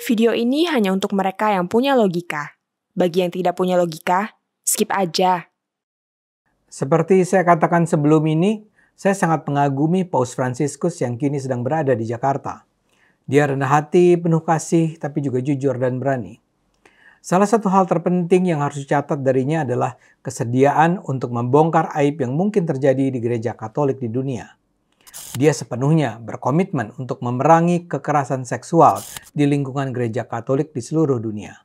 Video ini hanya untuk mereka yang punya logika. Bagi yang tidak punya logika, skip aja. Seperti saya katakan sebelum ini, saya sangat mengagumi Paus Fransiskus yang kini sedang berada di Jakarta. Dia rendah hati, penuh kasih, tapi juga jujur dan berani. Salah satu hal terpenting yang harus dicatat darinya adalah kesediaan untuk membongkar aib yang mungkin terjadi di gereja Katolik di dunia. Dia sepenuhnya berkomitmen untuk memerangi kekerasan seksual di lingkungan gereja Katolik di seluruh dunia.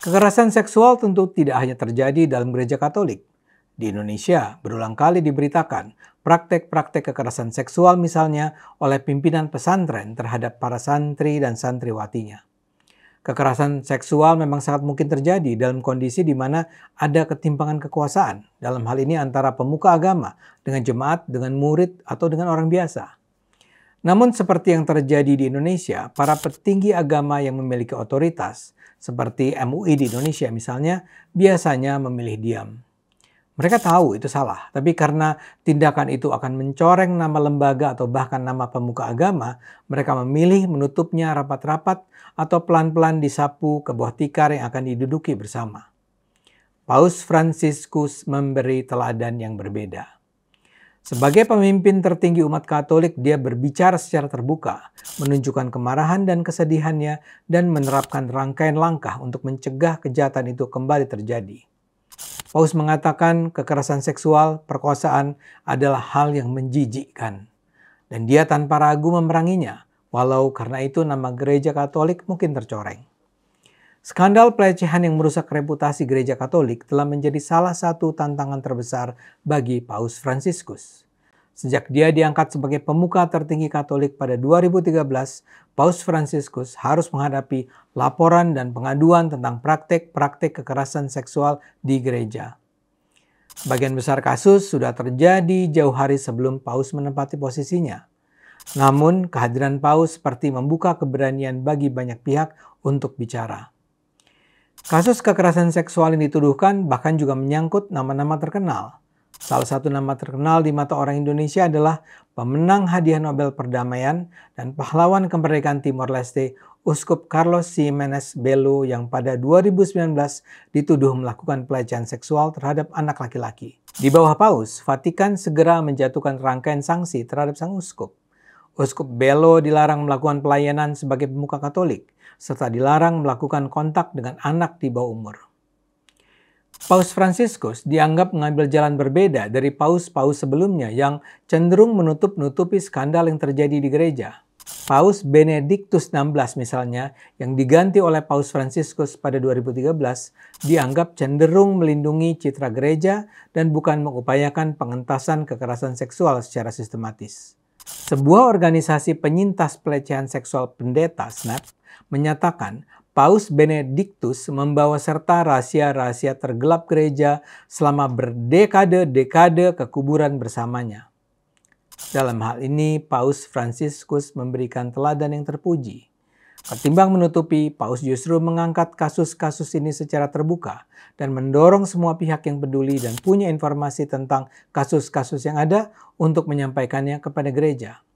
Kekerasan seksual tentu tidak hanya terjadi dalam gereja Katolik. Di Indonesia berulang kali diberitakan praktek-praktek kekerasan seksual misalnya oleh pimpinan pesantren terhadap para santri dan santriwatinya. Kekerasan seksual memang sangat mungkin terjadi dalam kondisi di mana ada ketimpangan kekuasaan, dalam hal ini antara pemuka agama dengan jemaat, dengan murid, atau dengan orang biasa. Namun seperti yang terjadi di Indonesia, para petinggi agama yang memiliki otoritas, seperti MUI di Indonesia misalnya, biasanya memilih diam. Mereka tahu itu salah, tapi karena tindakan itu akan mencoreng nama lembaga atau bahkan nama pemuka agama, mereka memilih menutupnya rapat-rapat atau pelan-pelan disapu ke bawah tikar yang akan diduduki bersama. Paus Fransiskus memberi teladan yang berbeda. Sebagai pemimpin tertinggi umat Katolik, dia berbicara secara terbuka, menunjukkan kemarahan dan kesedihannya, dan menerapkan rangkaian langkah untuk mencegah kejahatan itu kembali terjadi. Paus mengatakan kekerasan seksual, perkosaan adalah hal yang menjijikkan. Dan dia tanpa ragu memeranginya, walau karena itu nama gereja Katolik mungkin tercoreng. Skandal pelecehan yang merusak reputasi gereja Katolik telah menjadi salah satu tantangan terbesar bagi Paus Fransiskus. Sejak dia diangkat sebagai pemuka tertinggi Katolik pada 2013, Paus Fransiskus harus menghadapi laporan dan pengaduan tentang praktek-praktek kekerasan seksual di gereja. Sebagian besar kasus sudah terjadi jauh hari sebelum Paus menempati posisinya. Namun, kehadiran Paus seperti membuka keberanian bagi banyak pihak untuk bicara. Kasus kekerasan seksual yang dituduhkan bahkan juga menyangkut nama-nama terkenal. Salah satu nama terkenal di mata orang Indonesia adalah pemenang hadiah Nobel Perdamaian dan pahlawan kemerdekaan Timor Leste, Uskup Carlos Ximenez Belo yang pada 2019 dituduh melakukan pelecehan seksual terhadap anak laki-laki. Di bawah Paus, Vatikan segera menjatuhkan rangkaian sanksi terhadap sang uskup. Uskup Belo dilarang melakukan pelayanan sebagai pemuka Katolik, serta dilarang melakukan kontak dengan anak di bawah umur. Paus Fransiskus dianggap mengambil jalan berbeda dari paus-paus sebelumnya yang cenderung menutup-nutupi skandal yang terjadi di gereja. Paus Benediktus XVI misalnya, yang diganti oleh Paus Fransiskus pada 2013, dianggap cenderung melindungi citra gereja dan bukan mengupayakan pengentasan kekerasan seksual secara sistematis. Sebuah organisasi penyintas pelecehan seksual pendeta SNAP menyatakan Paus Benediktus membawa serta rahasia-rahasia tergelap gereja selama berdekade-dekade ke kuburan bersamanya. Dalam hal ini, Paus Fransiskus memberikan teladan yang terpuji. Ketimbang menutupi, Paus justru mengangkat kasus-kasus ini secara terbuka dan mendorong semua pihak yang peduli dan punya informasi tentang kasus-kasus yang ada untuk menyampaikannya kepada gereja.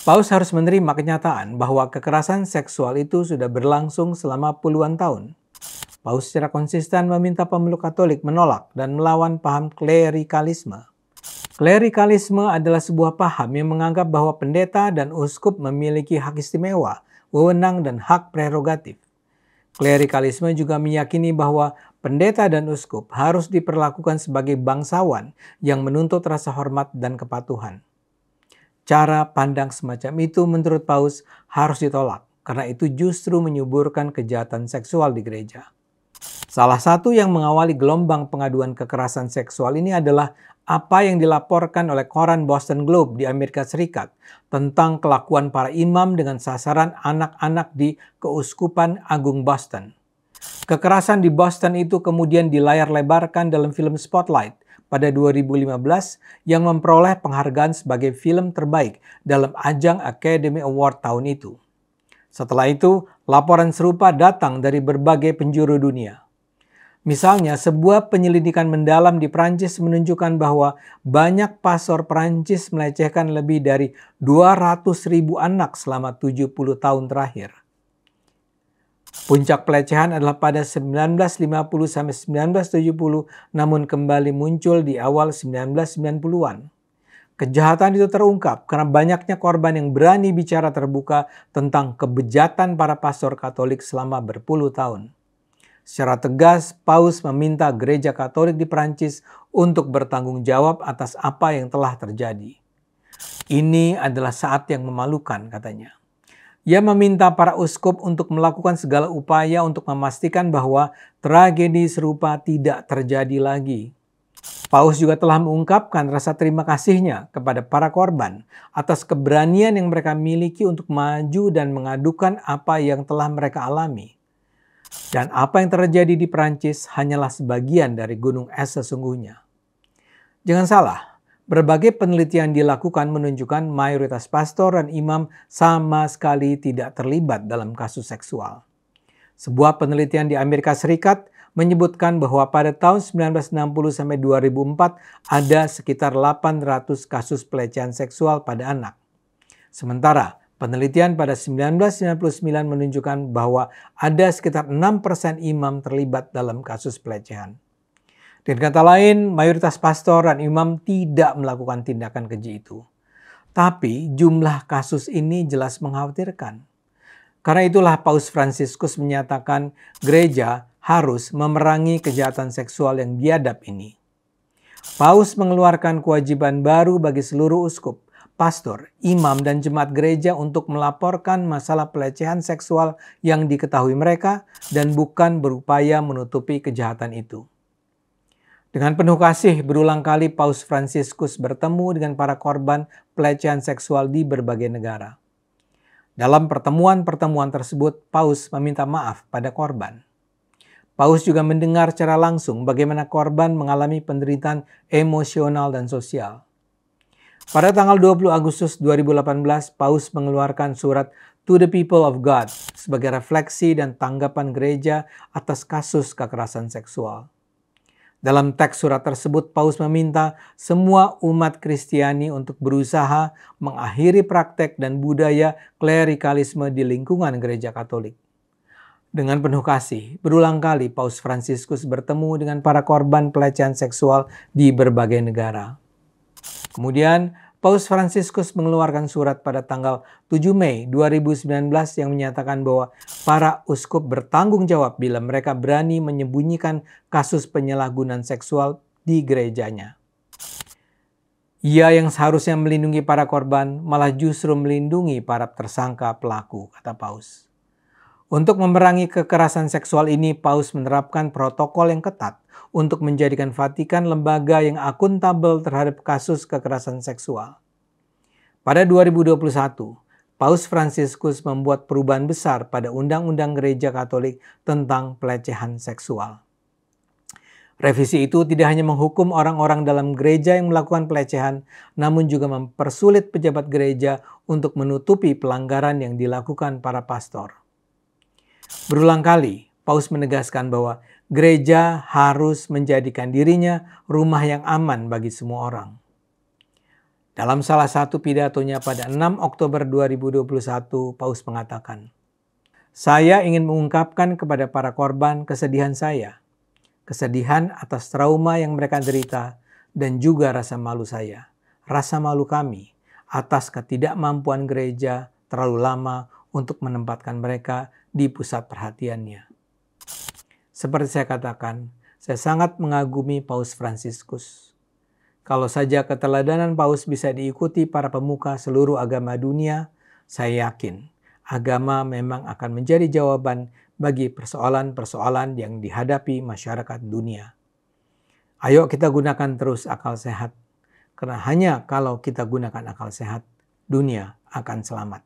Paus harus menerima kenyataan bahwa kekerasan seksual itu sudah berlangsung selama puluhan tahun. Paus secara konsisten meminta pemeluk Katolik menolak dan melawan paham klerikalisme. Klerikalisme adalah sebuah paham yang menganggap bahwa pendeta dan uskup memiliki hak istimewa, wewenang, dan hak prerogatif. Klerikalisme juga meyakini bahwa pendeta dan uskup harus diperlakukan sebagai bangsawan yang menuntut rasa hormat dan kepatuhan. Cara pandang semacam itu menurut Paus harus ditolak, karena itu justru menyuburkan kejahatan seksual di gereja. Salah satu yang mengawali gelombang pengaduan kekerasan seksual ini adalah apa yang dilaporkan oleh koran Boston Globe di Amerika Serikat tentang kelakuan para imam dengan sasaran anak-anak di Keuskupan Agung Boston. Kekerasan di Boston itu kemudian dilayar-lebarkan dalam film Spotlight pada 2015 yang memperoleh penghargaan sebagai film terbaik dalam ajang Academy Award tahun itu. Setelah itu, laporan serupa datang dari berbagai penjuru dunia. Misalnya, sebuah penyelidikan mendalam di Prancis menunjukkan bahwa banyak pastor Prancis melecehkan lebih dari 200.000 anak selama 70 tahun terakhir. Puncak pelecehan adalah pada 1950 sampai 1970, namun kembali muncul di awal 1990-an. Kejahatan itu terungkap karena banyaknya korban yang berani bicara terbuka tentang kebejatan para pastor Katolik selama berpuluh tahun. Secara tegas, Paus meminta gereja Katolik di Prancis untuk bertanggung jawab atas apa yang telah terjadi. Ini adalah saat yang memalukan, katanya. Ia meminta para uskup untuk melakukan segala upaya untuk memastikan bahwa tragedi serupa tidak terjadi lagi. Paus juga telah mengungkapkan rasa terima kasihnya kepada para korban atas keberanian yang mereka miliki untuk maju dan mengadukan apa yang telah mereka alami. Dan apa yang terjadi di Prancis hanyalah sebagian dari gunung es sesungguhnya. Jangan salah, berbagai penelitian dilakukan menunjukkan mayoritas pastor dan imam sama sekali tidak terlibat dalam kasus seksual. Sebuah penelitian di Amerika Serikat menyebutkan bahwa pada tahun 1960 sampai 2004 ada sekitar 800 kasus pelecehan seksual pada anak. Sementara penelitian pada 1999 menunjukkan bahwa ada sekitar 6% imam terlibat dalam kasus pelecehan. Dengan kata lain, mayoritas pastor dan imam tidak melakukan tindakan keji itu. Tapi jumlah kasus ini jelas mengkhawatirkan. Karena itulah Paus Fransiskus menyatakan gereja harus memerangi kejahatan seksual yang biadab ini. Paus mengeluarkan kewajiban baru bagi seluruh uskup, pastor, imam, dan jemaat gereja untuk melaporkan masalah pelecehan seksual yang diketahui mereka dan bukan berupaya menutupi kejahatan itu. Dengan penuh kasih, berulang kali Paus Fransiskus bertemu dengan para korban pelecehan seksual di berbagai negara. Dalam pertemuan-pertemuan tersebut, Paus meminta maaf pada korban. Paus juga mendengar secara langsung bagaimana korban mengalami penderitaan emosional dan sosial. Pada tanggal 20 Agustus 2018, Paus mengeluarkan surat To the People of God sebagai refleksi dan tanggapan gereja atas kasus kekerasan seksual. Dalam teks surat tersebut, Paus meminta semua umat Kristiani untuk berusaha mengakhiri praktek dan budaya klerikalisme di lingkungan gereja Katolik. Dengan penuh kasih, berulang kali Paus Fransiskus bertemu dengan para korban pelecehan seksual di berbagai negara. Kemudian, Paus Fransiskus mengeluarkan surat pada tanggal 7 Mei 2019 yang menyatakan bahwa para uskup bertanggung jawab bila mereka berani menyembunyikan kasus penyalahgunaan seksual di gerejanya. Ia yang seharusnya melindungi para korban malah justru melindungi para tersangka pelaku, kata Paus. Untuk memerangi kekerasan seksual ini, Paus menerapkan protokol yang ketat untuk menjadikan Vatikan lembaga yang akuntabel terhadap kasus kekerasan seksual. Pada 2021, Paus Fransiskus membuat perubahan besar pada Undang-Undang Gereja Katolik tentang pelecehan seksual. Revisi itu tidak hanya menghukum orang-orang dalam gereja yang melakukan pelecehan, namun juga mempersulit pejabat gereja untuk menutupi pelanggaran yang dilakukan para pastor. Berulang kali, Paus menegaskan bahwa gereja harus menjadikan dirinya rumah yang aman bagi semua orang. Dalam salah satu pidatonya pada 6 Oktober 2021, Paus mengatakan, "Saya ingin mengungkapkan kepada para korban kesedihan saya, kesedihan atas trauma yang mereka derita, dan juga rasa malu saya, rasa malu kami atas ketidakmampuan gereja terlalu lama untuk menempatkan mereka di pusat perhatiannya." Seperti saya katakan, saya sangat mengagumi Paus Fransiskus. Kalau saja keteladanan Paus bisa diikuti para pemuka seluruh agama dunia, saya yakin agama memang akan menjadi jawaban bagi persoalan-persoalan yang dihadapi masyarakat dunia. Ayo kita gunakan terus akal sehat, karena hanya kalau kita gunakan akal sehat, dunia akan selamat.